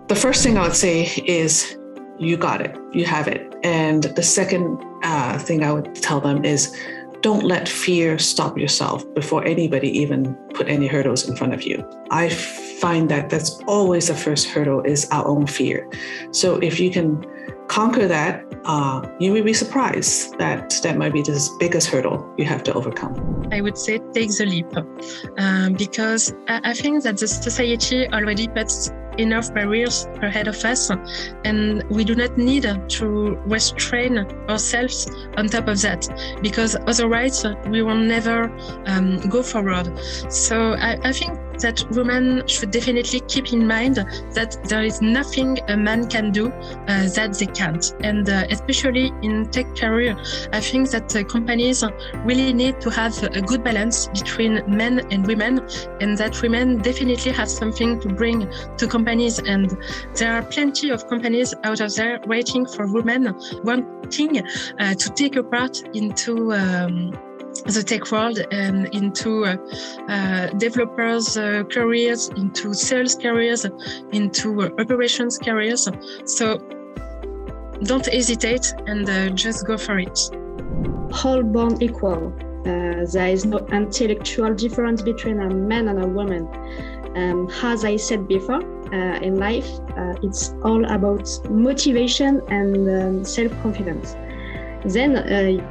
The first thing I would say is, you got it, you have it. And the second thing I would tell them is, don't let fear stop yourself before anybody even put any hurdles in front of you. I find that that's always the first hurdle, is our own fear. So if you can conquer that, you will be surprised that that might be the biggest hurdle you have to overcome. I would say take the leap, because I think that the society already puts enough barriers ahead of us, and we do not need to restrain ourselves on top of that, because otherwise we will never go forward. So I think that women should definitely keep in mind that there is nothing a man can do that they can't. And especially in tech career, I think that companies really need to have a good balance between men and women, and that women definitely have something to bring to companies. And there are plenty of companies out of there waiting for women wanting to take a part into the tech world and into developers' careers, into sales careers, into operations careers. So don't hesitate and just go for it. All born equal. There is no intellectual difference between a man and a woman. As I said before, in life, it's all about motivation and self-confidence. Then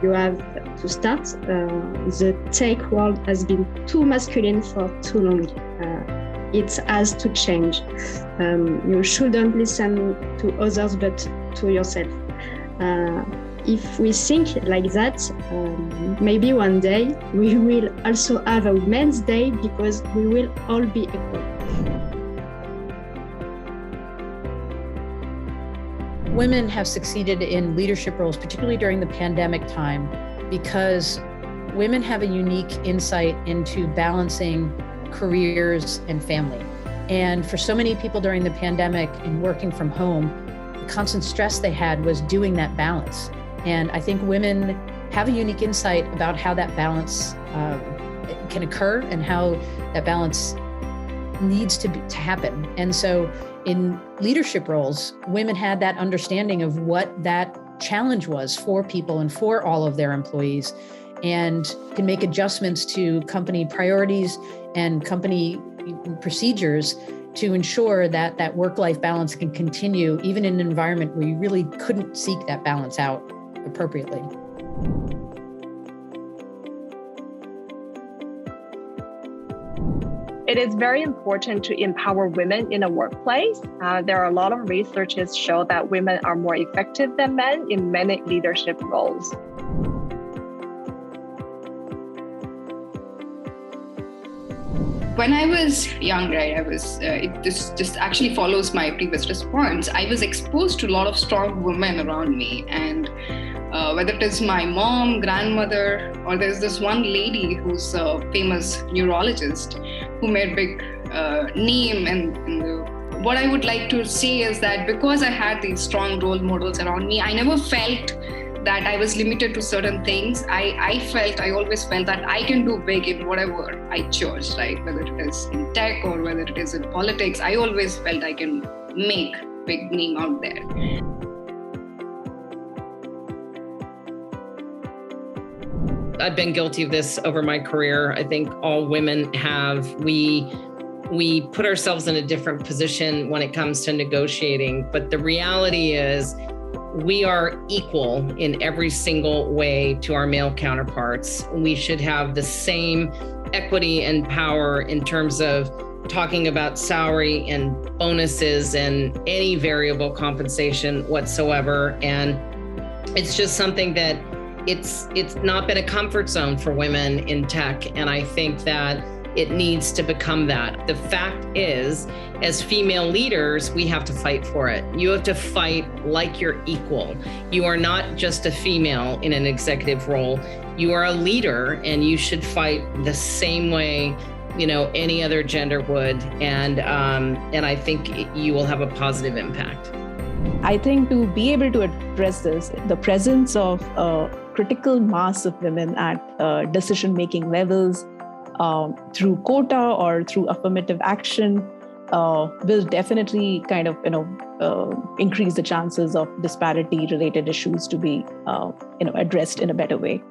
you have to start. The tech world has been too masculine for too long. It has to change. You shouldn't listen to others, but to yourself. If we think like that, maybe one day we will also have a Women's Day, because we will all be equal. Women have succeeded in leadership roles, particularly during the pandemic time, because women have a unique insight into balancing careers and family. And for so many people during the pandemic and working from home, the constant stress they had was doing that balance. And I think women have a unique insight about how that balance can occur and how that balance needs to happen. And so in leadership roles, women had that understanding of what that challenge was for people and for all of their employees, and can make adjustments to company priorities and company procedures to ensure that that work-life balance can continue even in an environment where you really couldn't seek that balance out appropriately. It is very important to empower women in the workplace. There are a lot of researches show that women are more effective than men in many leadership roles. When I was young, right, this just actually follows my previous response. I was exposed to a lot of strong women around me, and whether it is my mom, grandmother, or there's this one lady who's a famous neurologist who made big name. And what I would like to say is that because I had these strong role models around me, I never felt that I was limited to certain things. I always felt that I can do big in whatever I chose, right? Whether it is in tech or whether it is in politics, I always felt I can make big name out there. I've been guilty of this over my career. I think all women have. We put ourselves in a different position when it comes to negotiating, but the reality is we are equal in every single way to our male counterparts. We should have the same equity and power in terms of talking about salary and bonuses and any variable compensation whatsoever. And it's just something that it's not been a comfort zone for women in tech. And I think that it needs to become that. The fact is, as female leaders, we have to fight for it. You have to fight like you're equal. You are not just a female in an executive role. You are a leader, and you should fight the same way, any other gender would. And I think you will have a positive impact. I think to be able to address this, the presence of a critical mass of women at decision-making levels, through quota or through affirmative action will definitely kind of, increase the chances of disparity-related issues to be, addressed in a better way.